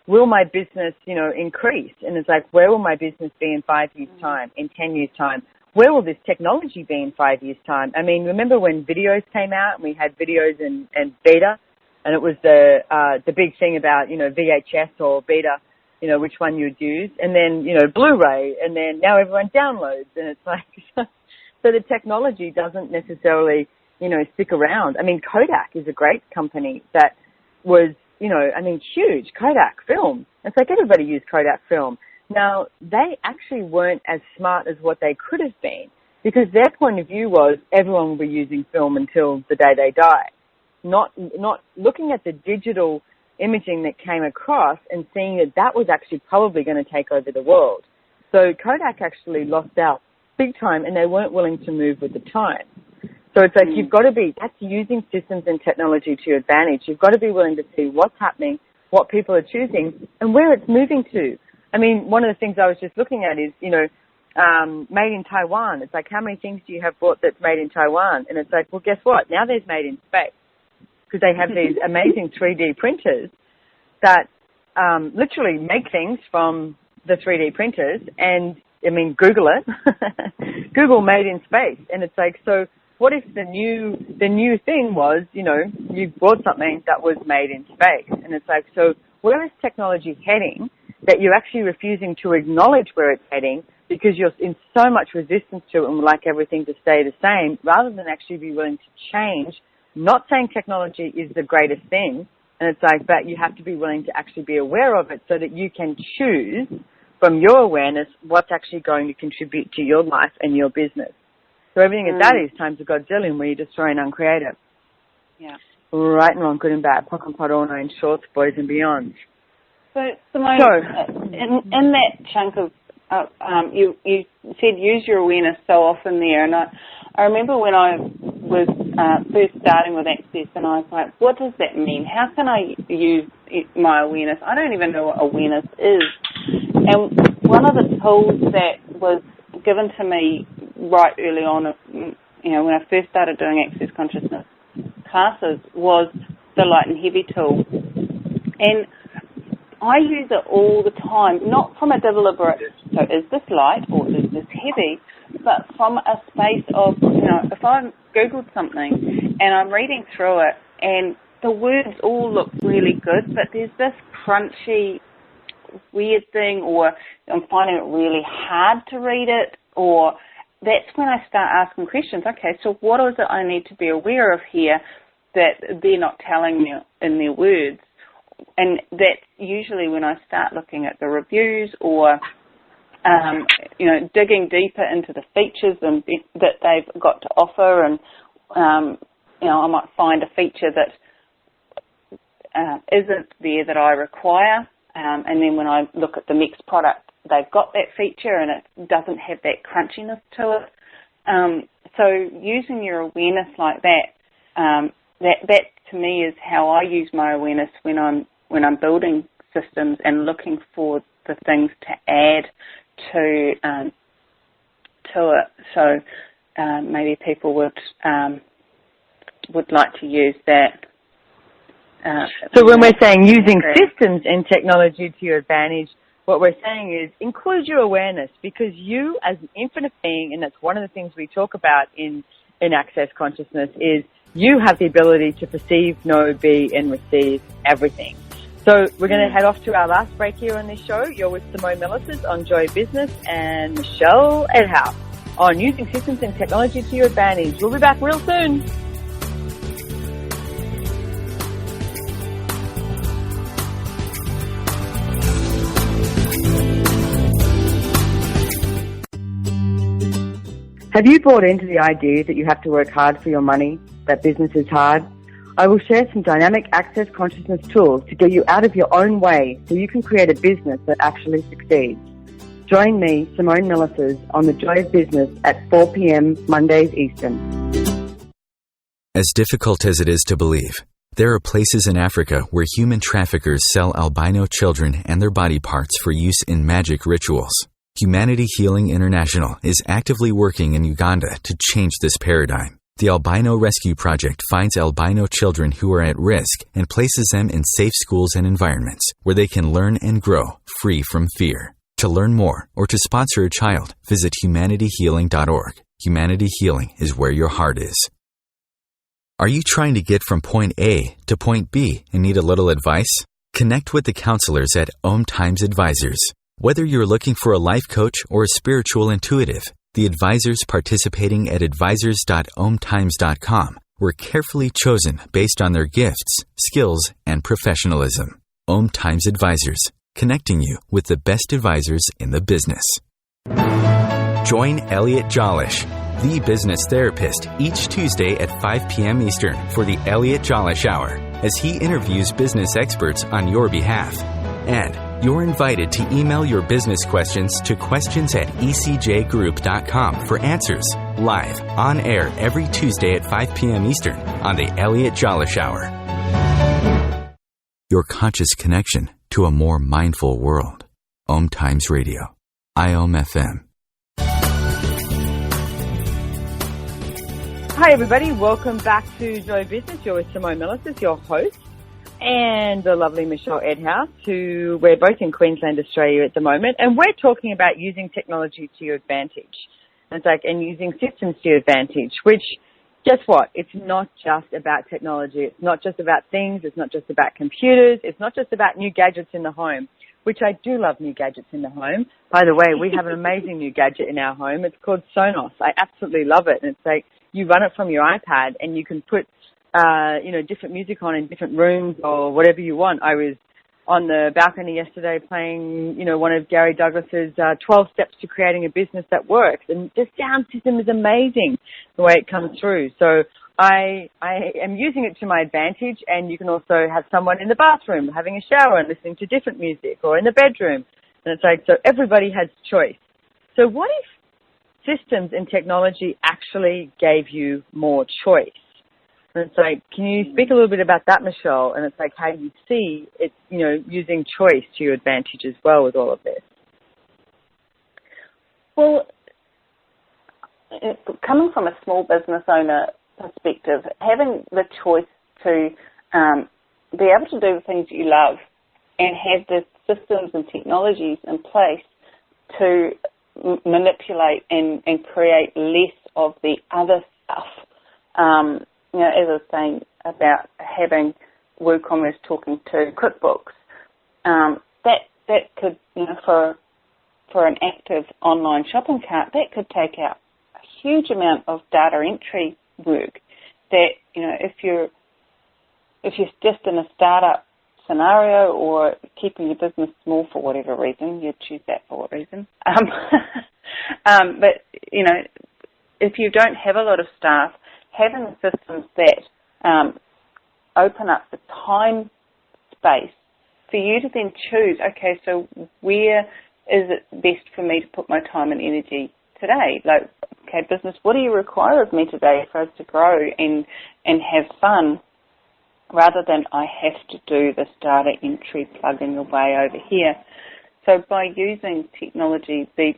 will my business, increase? And it's like, where will my business be in 5 years' time, in 10 years' time? Where will this technology be in 5 years' time? I mean, remember when videos came out and we had videos and beta, and it was the big thing about, VHS or beta, which one you'd use, and then, Blu-ray, and then now everyone downloads, and it's like, so the technology doesn't necessarily, stick around. I mean, Kodak is a great company that was, huge, Kodak film. It's like everybody used Kodak film. Now, they actually weren't as smart as what they could have been, because their point of view was everyone will be using film until the day they die. Not looking at the digital imaging that came across and seeing that was actually probably going to take over the world. So Kodak actually lost out big time, and they weren't willing to move with the time. So it's like you've got to be, that's using systems and technology to your advantage. You've got to be willing to see what's happening, what people are choosing, and where it's moving to. I mean, one of the things I was just looking at is, made in Taiwan. It's like, how many things do you have bought that's made in Taiwan? And it's like, well, guess what? Now there's made in space, because they have these amazing 3D printers that literally make things from the 3D printers, and Google it. Google made in space, and it's like, so what if the new thing was, you bought something that was made in space, and it's like, so where is technology heading that you're actually refusing to acknowledge where it's heading because you're in so much resistance to it and would like everything to stay the same, rather than actually be willing to change? Not saying technology is the greatest thing, and it's like, but you have to be willing to actually be aware of it so that you can choose from your awareness what's actually going to contribute to your life and your business. So everything at that is times a godzillion, where you're destroying uncreative. Yeah. Right and wrong, good and bad, pock and pot, all nine shorts, boys and beyond. So, Simone, in that chunk of, you said use your awareness so often there, and I remember when I was first starting with Access, and I was like, what does that mean? How can I use my awareness? I don't even know what awareness is. And one of the tools that was given to me right early on, when I first started doing Access Consciousness classes, was the light and heavy tool. And I use it all the time, not from a deliberate, so is this light or is this heavy, but from a space of, if I've Googled something and I'm reading through it and the words all look really good, but there's this crunchy, weird thing, or I'm finding it really hard to read it, or that's when I start asking questions. Okay, so what is it I need to be aware of here that they're not telling me in their words? And that's usually when I start looking at the reviews, or digging deeper into the features and that they've got to offer, and I might find a feature that isn't there that I require, and then when I look at the next product, they've got that feature and it doesn't have that crunchiness to it. So using your awareness like that, that to me is how I use my awareness when I'm building systems and looking for the things to add to it. So maybe people would like to use that. So when we're saying using systems and technology to your advantage, what we're saying is include your awareness, because you as an infinite being, and that's one of the things we talk about in Access Consciousness, is you have the ability to perceive, know, be, and receive everything. So we're going to head off to our last break here on this show. You're with Simone Milasas on Joy Business and Michelle Edhouse on using systems and technology to your advantage. We'll be back real soon. Have you bought into the idea that you have to work hard for your money, that business is hard? I will share some dynamic Access Consciousness tools to get you out of your own way so you can create a business that actually succeeds. Join me, Simone Milasas, on The Joy of Business at 4 p.m. Mondays Eastern. As difficult as it is to believe, there are places in Africa where human traffickers sell albino children and their body parts for use in magic rituals. Humanity Healing International is actively working in Uganda to change this paradigm. The Albino Rescue Project finds albino children who are at risk and places them in safe schools and environments where they can learn and grow free from fear. To learn more or to sponsor a child, visit humanityhealing.org. Humanity Healing is where your heart is. Are you trying to get from point A to point B and need a little advice? Connect with the counselors at OMTimes Advisors. Whether you're looking for a life coach or a spiritual intuitive, the advisors participating at advisors.omtimes.com were carefully chosen based on their gifts, skills, and professionalism. OMTimes Advisors, connecting you with the best advisors in the business. Join Elliot Jolish, the business therapist, each Tuesday at 5 p.m. Eastern for the Elliot Jolish Hour, as he interviews business experts on your behalf. And you're invited to email your business questions to questions@ecjgroup.com for answers, live, on air every Tuesday at 5 p.m. Eastern on the Elliot Jolish Hour. Your conscious connection to a more mindful world. OMTimes Radio. IOM FM. Hi everybody, welcome back to Joy Business. You're with Simone Milasas, your host. and the lovely Michelle Edhouse, who we're both in Queensland, Australia at the moment, and we're talking about using technology to your advantage. And using systems to your advantage, which, guess what? It's not just about technology. It's not just about things. It's not just about computers. It's not just about new gadgets in the home, which I do love new gadgets in the home. By the way, we have an amazing new gadget in our home. It's called Sonos. I absolutely love it. And it's like you run it from your iPad and you can put, different music on in different rooms or whatever you want. I was on the balcony yesterday playing, one of Gary Douglas's 12 Steps to Creating a Business That Works. And the sound system is amazing the way it comes through. So I am using it to my advantage, and you can also have someone in the bathroom having a shower and listening to different music, or in the bedroom. And it's like, so everybody has choice. So what if systems and technology actually gave you more choice? And it's like, can you speak a little bit about that, Michelle? And it's like how you see it, using choice to your advantage as well with all of this. Well, coming from a small business owner perspective, having the choice to be able to do the things that you love and have the systems and technologies in place to manipulate and create less of the other stuff. As I was saying about having WooCommerce talking to QuickBooks, that could, for an active online shopping cart, that could take out a huge amount of data entry work. That if you're just in a startup scenario or keeping your business small for whatever reason, you'd choose that for what reason. But if you don't have a lot of staff, having the systems that open up the time space for you to then choose, okay, so where is it best for me to put my time and energy today? Like, okay, business, what do you require of me today for us to grow and have fun, rather than I have to do this data entry plugging away over here. So by using technology, the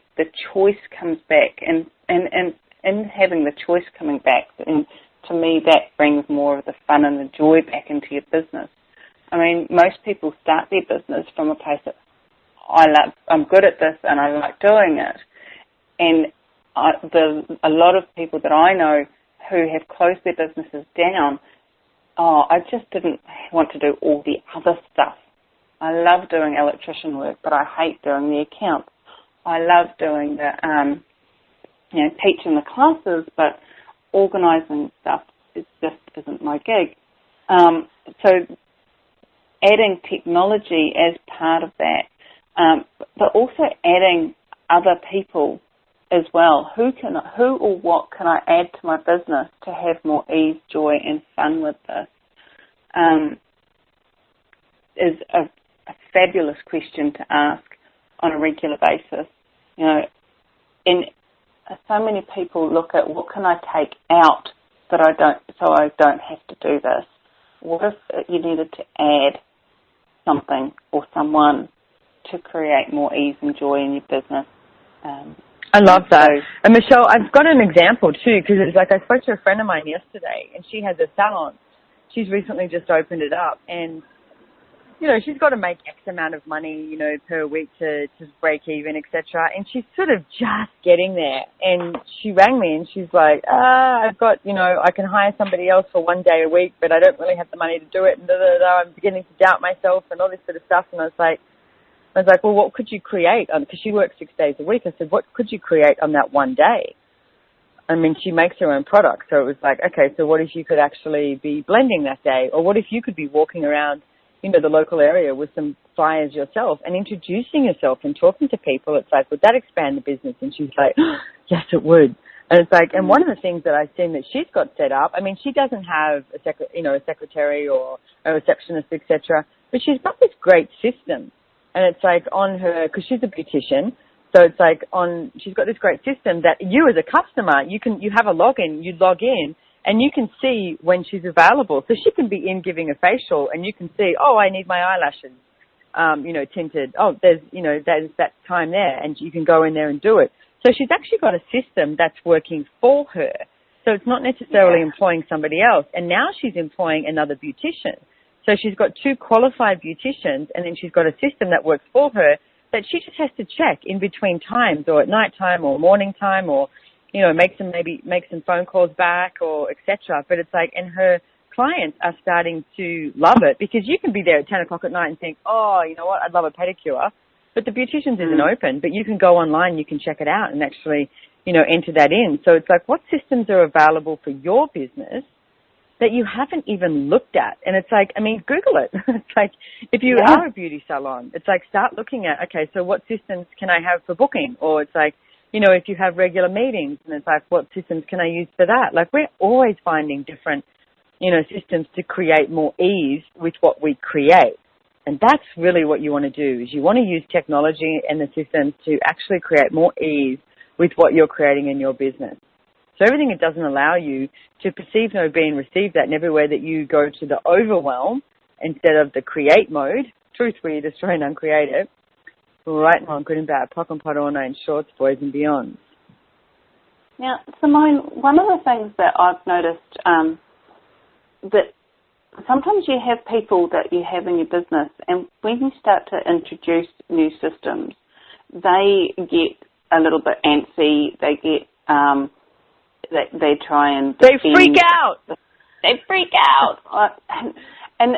choice comes back, and having the choice coming back, and to me that brings more of the fun and the joy back into your business. I mean, most people start their business from a place that I'm good at this and I like doing it. And a lot of people that I know who have closed their businesses down, I just didn't want to do all the other stuff. I love doing electrician work, but I hate doing the accounts. I love doing the, teaching the classes, but organising stuff just isn't my gig. So adding technology as part of that, but also adding other people as well. Who or what can I add to my business to have more ease, joy, and fun with this? Is a fabulous question to ask on a regular basis. And so many people look at what can I take out so I don't have to do this. What if you needed to add something or someone to create more ease and joy in your business? I love that. And Michelle, I've got an example too, because it's like I spoke to a friend of mine yesterday, and she has a salon. She's recently just opened it up, and she's got to make X amount of money, per week to break even, etc. And she's sort of just getting there. And she rang me and she's like, I've got, I can hire somebody else for 1 day a week, but I don't really have the money to do it. And I'm beginning to doubt myself and all this sort of stuff. And I was like, well, what could you create? Because she works 6 days a week. I said, what could you create on that 1 day? I mean, she makes her own product. So it was like, okay, so what if you could actually be blending that day? Or what if you could be walking around the local area with some flyers yourself and introducing yourself and talking to people? It's like, would that expand the business? And she's like, yes, it would. And it's like, and one of the things that I've seen that she's got set up, I mean, she doesn't have a secretary or a receptionist, etc., but she's got this great system. And it's like on her, because she's a beautician, so it's like she's got this great system that you as a customer, you have a login, you log in, and you can see when she's available. So she can be in giving a facial, and you can see, I need my eyelashes, tinted. There's that time there, and you can go in there and do it. So she's actually got a system that's working for her. So it's not necessarily employing somebody else. And now she's employing another beautician. So she's got 2 qualified beauticians, and then she's got a system that works for her that she just has to check in between times, or at night time or morning time, or, you know, make some phone calls back, or etc. But it's like, and her clients are starting to love it, because you can be there at 10 o'clock at night and think, oh, you know what, I'd love a pedicure, but the beautician's isn't open, but you can go online, you can check it out and actually, you know, enter that in. So it's like, what systems are available for your business that you haven't even looked at? And it's like, I mean, Google it. It's like, if you are a beauty salon, it's like, start looking at, okay, so what systems can I have for booking? Or it's like, you know, if you have regular meetings, and it's like, what systems can I use for that? Like, we're always finding different, you know, systems to create more ease with what we create. And that's really what you want to do, is you want to use technology and the systems to actually create more ease with what you're creating in your business. So everything that doesn't allow you to perceive, know, be, and receive that, and everywhere that you go to the overwhelm instead of the create mode, truth where you destroy and uncreate it, right and wrong, good and bad, POC and POD, all nine shorts, boys and beyond. Now, Simone, one of the things that I've noticed that sometimes you have people that you have in your business, and when you start to introduce new systems, they get a little bit antsy. They get they try and they freak out. They freak out, and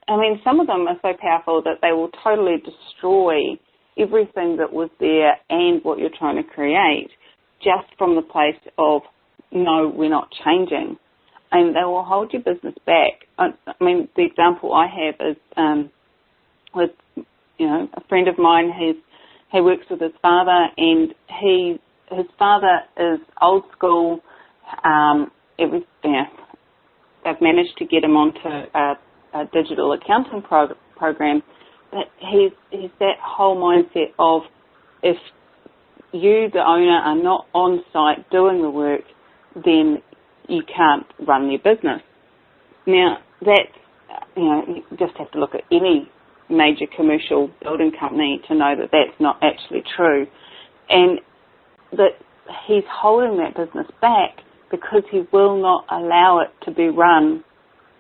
I mean, some of them are so powerful that they will totally destroy everything that was there and what you're trying to create, just from the place of, no, we're not changing. And they will hold your business back. I mean, the example I have is with, you know, a friend of mine. He works with his father, and his father is old school. They've managed to get him onto a digital accounting program, but he's that whole mindset of, if you, the owner, are not on site doing the work, then you can't run your business. Now, that's, you know, you just have to look at any major commercial building company to know that that's not actually true. And that he's holding that business back because he will not allow it to be run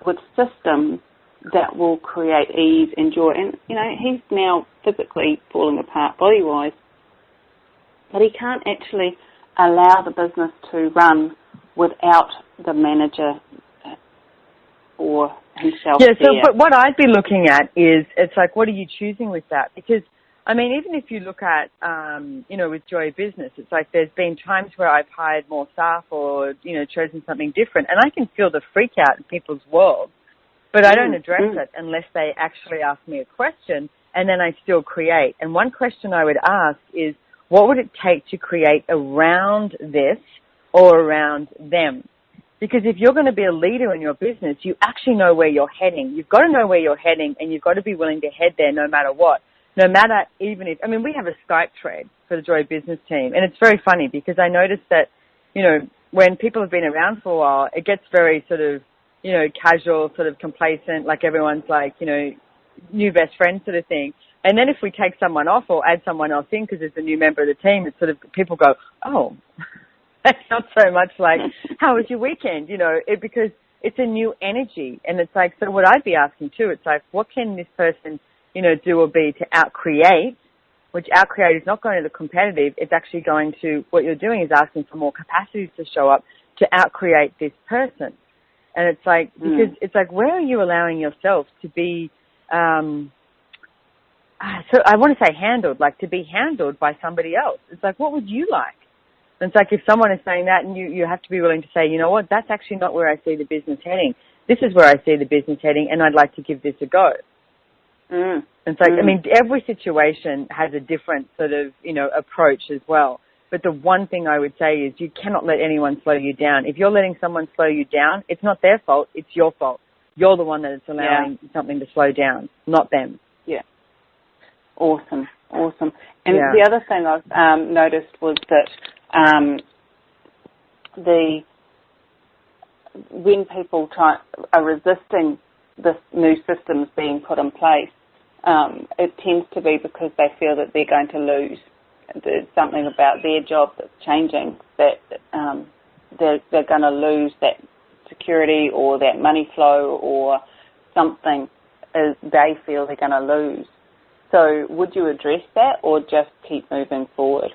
with systems that will create ease and joy. And, you know, he's now physically falling apart body-wise, but he can't actually allow the business to run without the manager or himself. Yeah, so but what I'd be looking at is, it's like, what are you choosing with that? Because, I mean, even if you look at, you know, with Joy Business, it's like there's been times where I've hired more staff or, you know, chosen something different, and I can feel the freak out in people's world, but I don't address it unless they actually ask me a question, and then I still create. And one question I would ask is, what would it take to create around this or around them? Because if you're going to be a leader in your business, you actually know where you're heading. You've got to know where you're heading, and you've got to be willing to head there no matter what. No matter, even if, I mean, we have a Skype thread for the Joy Business team, and it's very funny because I noticed that, you know, when people have been around for a while, it gets very sort of, you know, casual, sort of complacent, like everyone's like, you know, new best friend sort of thing. And then if we take someone off or add someone else in because it's a new member of the team, it's sort of, people go, oh, that's not so much like, how was your weekend? You know, because it's a new energy. And it's like, so what I'd be asking too, it's like, what can this person, you know, do or be to out-create, which out-create is not going to the competitive, it's actually going to, what you're doing is asking for more capacities to show up to out-create this person. And it's like, because it's like, where are you allowing yourself to be, so I want to say handled, like to be handled by somebody else. It's like, what would you like? And it's like, if someone is saying that, and you have to be willing to say, you know what, that's actually not where I see the business heading. This is where I see the business heading, and I'd like to give this a go. It's like, I mean, every situation has a different sort of, you know, approach as well. But the one thing I would say is you cannot let anyone slow you down. If you're letting someone slow you down, it's not their fault, it's your fault. You're the one that is allowing something to slow down, not them. Yeah. Awesome. And the other thing I've noticed was that when people are resisting this new systems being put in place, it tends to be because they feel that they're going to lose. There's something about their job that's changing, that they're going to lose that security or that money flow or something they feel they're going to lose. So would you address that or just keep moving forward?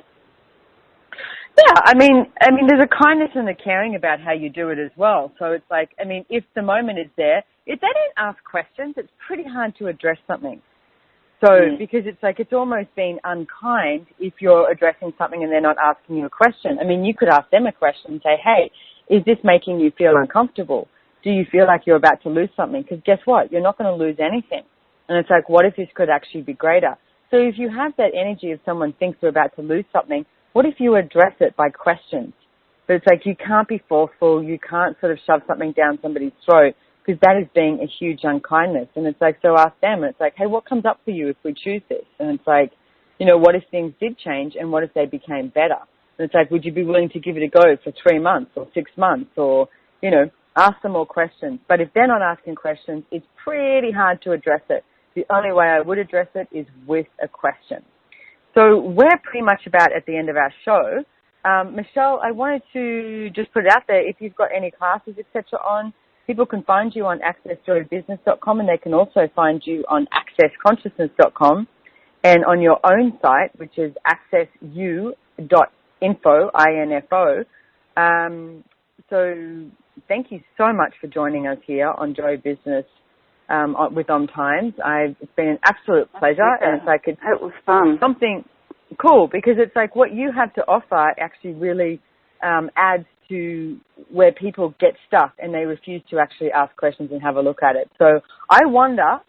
Yeah, I mean, there's a kindness and a caring about how you do it as well. So it's like, I mean, if the moment is there, if they don't ask questions, it's pretty hard to address something. So, because it's like, it's almost been unkind if you're addressing something and they're not asking you a question. I mean, you could ask them a question and say, hey, is this making you feel uncomfortable? Do you feel like you're about to lose something? Because guess what? You're not going to lose anything. And it's like, what if this could actually be greater? So if you have that energy of someone thinks they're about to lose something, what if you address it by questions? But it's like, you can't be forceful. You can't sort of shove something down somebody's throat, because that is being a huge unkindness. And it's like, so ask them. It's like, hey, what comes up for you if we choose this? And it's like, you know, what if things did change and what if they became better? And it's like, would you be willing to give it a go for 3 months or 6 months, or, you know, ask them more questions. But if they're not asking questions, it's pretty hard to address it. The only way I would address it is with a question. So we're pretty much about at the end of our show. Michelle, I wanted to just put it out there. If you've got any classes, etc. on, people can find you on accessjoybusiness.com, and they can also find you on accessconsciousness.com and on your own site, which is accessu.info, I-N-F-O. So thank you so much for joining us here on Joy Business with OMTimes. It's been an absolute pleasure, and it's like it was fun. Something cool, because it's like what you have to offer actually really adds to where people get stuck and they refuse to actually ask questions and have a look at it. So I wonder,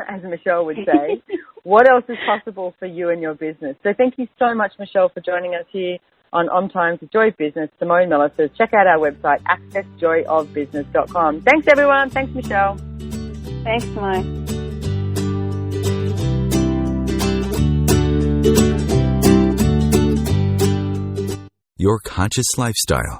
as Michelle would say, what else is possible for you and your business. So thank you so much, Michelle, for joining us here on OMTimes with Joy Business. Simone Milasas. Check out our website, accessjoyofbusiness.com. Thanks, everyone. Thanks, Michelle. Thanks, Simone. Your conscious lifestyle.